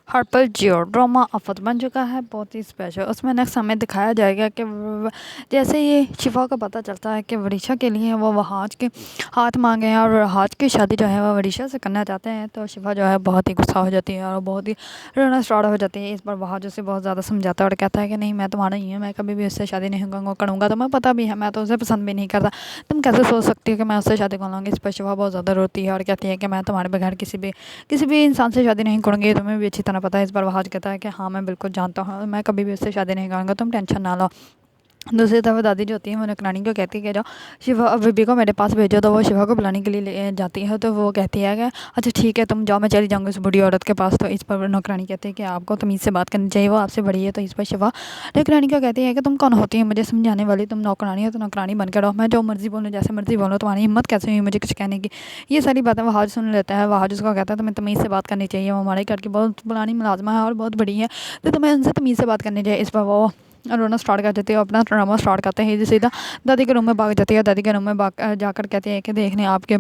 हर्पल जियो drama आफत बन चुका है, बहुत ही स्पेशल। उसमें नेक्स्ट हमें दिखाया जाएगा कि जैसे ये शिफा को पता चलता है कि वरीशा के लिए वो वहाज के हाथ मांगे हैं और वहाज की शादी जो है वो वरीशा से करना चाहते हैं, तो शिफा जो है बहुत ही गुस्सा हो जाती है और बहुत ही रोना स्टार्ट हो जाती है। इस पर वहाज उसे बहुत ज़्यादा समझाता है और कहता है कि नहीं, मैं तुम्हारा ही हूँ, मैं कभी भी उससे शादी नहीं करूँगा, तुम्हें पता भी है मैं तो उसे पसंद भी नहीं करता, तुम कैसे सोच सकती हो कि मैं उससे शादी कर लूँगी। इस पर शिफा बहुत ज़्यादा रोती है और कहती है कि मैं तुम्हारे बगैर किसी भी इंसान से शादी नहीं करूँगी, तुम्हें भी अच्छी तरह पता है। इस पर वहाज कहता है कि हाँ, मैं बिल्कुल जानता हूँ, मैं कभी भी उससे शादी नहीं करूँगा, तुम टेंशन ना लो। दूसरी तरफ दादी जो होती है वो नकरानी को कहती है कि जाओ शिवा बीबी को मेरे पास भेजो, तो वो शिवा को बुलाने के लिए ले जाती है। तो वो कहती है कि अच्छा ठीक है, तुम जाओ, मैं चली जाऊँगी उस बूढ़ी औरत के पास। तो इस पर नौकरानी कहती है कि आपको तमीज़ से बात करनी चाहिए, वो आपसे बड़ी है। तो इस पर शिवा नौकरानी को कहती है कि तुम कौन होती है मुझे समझाने वाली, तुम नौकरानी हो तो नौकरानी बनकर रहो, मैं जो मर्जी बोलूँ जैसे मर्जी बोलूँ, तुम्हारी हिम्मत कैसे हुई मुझे कुछ कहने की। ये सारी बातें वहाज सुन लेता है। वहाज उसको कहता है तुम्हें तमीज़ से बात करनी चाहिए, वो हमारे घर की बहुत पुरानी मुलाजमा है और बहुत बड़ी है, तो तुम्हें उनसे तमीज़ से बात करनी चाहिए। इस पर वो रोना स्टार्ट कर देती है, अपना ड्रामा स्टार्ट करते हैं, सीधा दादी के रूम में भाग जाती है। दादी के रूम में भाग जाकर कहती है कि देखने आपके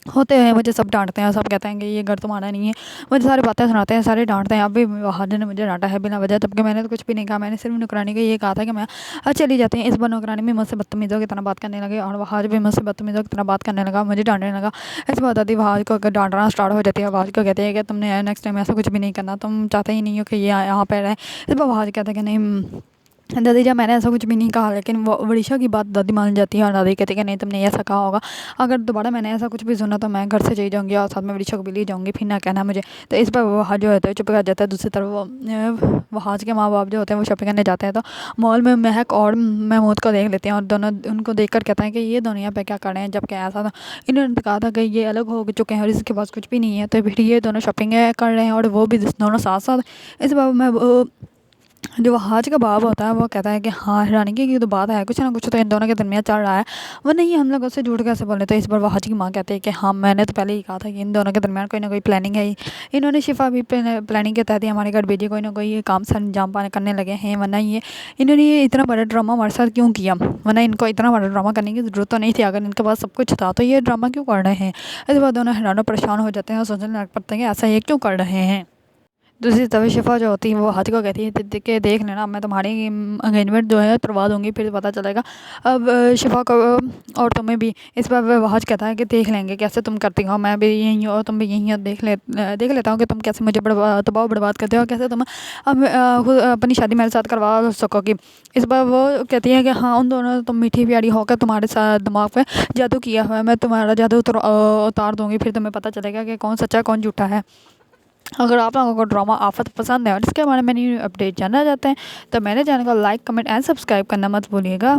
होते हैं, मुझे सब डांटते हैं, सब कहते हैं कि ये घर तुम्हारा नहीं है, मुझे सारी बातें सुनाते हैं, सारे डांटते हैं। अभी वहाज ने मुझे डांटा है बिना वजह, जबकि मैंने तो कुछ भी नहीं कहा, मैंने सिर्फ नौकरानी को ये कहा था कि मैं चली जाती हूँ। इस बार नौकरानी भी मुझसे बदतमीज़ों की तरह बात करने लगी और वहाज भी मुझसे बदतमीज़ों की तरह बात करने लगा, मुझे डांटने लगा। इस बार दादी वहाज को डांटना स्टार्ट हो जाती है। वहाज को कहते हैं कि तुमने नेक्स्ट टाइम ऐसा कुछ भी नहीं करना, तुम चाहते ही नहीं हो कि ये यहाँ पर रहे। इस बार वहाज कहते हैं कि नहीं दादी जब मैंने ऐसा कुछ भी नहीं कहा, लेकिन वो वरीशा की बात दादी मान जाती है और दादी कहती है कि नहीं, तुमने ऐसा कहा होगा, अगर दोबारा मैंने ऐसा कुछ भी सुना तो मैं घर से चली जाऊँगी और साथ में वरीशा को भी ले जाऊँगी, फिर ना कहना मुझे। तो इस पर वहाँ जो होता है चुप कर जाता है। दूसरी तरफ वो वहाज के माँ बाप जो होते हैं वो शॉपिंग करने जाते हैं, तो मॉल में महक और महमूद को देख लेते हैं और दोनों उनको देख कर कहते हैं कि ये दोनों यहाँ पे क्या कर रहे हैं, जबकि ऐसा था इन्होंने कहा था कि ये अलग हो चुके हैं और इसके पास कुछ भी नहीं है, तो फिर ये दोनों शॉपिंग कर रहे हैं और वो भी दोनों साथ साथ। इस बार मैं जो वहाज का बाप होता है वो कहता है कि हाँ रानी की तो बात है, कुछ ना कुछ तो इन दोनों के दरमियान चल रहा है, वरना ये हम लोग उससे झूठ कैसे बोले। तो इस बार वहाज की माँ कहते हैं कि हाँ, मैंने तो पहले ही कहा था कि इन दोनों के दरमियान कोई ना कोई प्लानिंग है ही। इन्होंने शिफा भी प्लानिंग के तहत ही हमारे घर भेजी, कोई ना कोई ये काम सर अंजाम पाने करने लगे हैं, वरना इन्होंने ये इतना बड़ा ड्रामा हमारे साथ क्यों किया, वरना इनको इतना बड़ा ड्रामा करने की ज़रूरत तो नहीं थी, अगर इनके पास सब कुछ था तो ये ड्रामा क्यों कर रहे हैं। इस बार दोनों हैरान और परेशान हो जाते हैं और सोचने लग पड़ते हैं कि ऐसा ये क्यों कर रहे हैं। दूसरी तरफ शिफा जो होती है वो हाथी को कहती है कि देख लेना, मैं तुम्हारी एंगेजमेंट जो है करवा दूंगी, फिर पता चलेगा अब शिफा को और तुम्हें भी। इस पर वहाज कहता है कि देख लेंगे कैसे तुम करती हो, मैं भी यहीं हूँ और तुम भी यहीं हो, देख लेता हूँ कि तुम कैसे मुझे तबाह बर्बाद करते हो, कैसे तुम अब खुद अपनी शादी मेरे साथ करवा सकोगी। इस बार वो कहती है कि हाँ, उन दोनों तुम मीठी प्यारी होकर तुम्हारे साथ दिमाग पे जादू किया हुआ है, मैं तुम्हारा जादू उतार दूंगी, फिर तुम्हें पता चलेगा कि कौन सच्चा कौन झूठा है। अगर आप लोगों को ड्रामा आफत पसंद है और इसके बारे में न्यू अपडेट जानना चाहते हैं तो मेरे चैनल को लाइक, कमेंट एंड सब्सक्राइब करना मत भूलिएगा।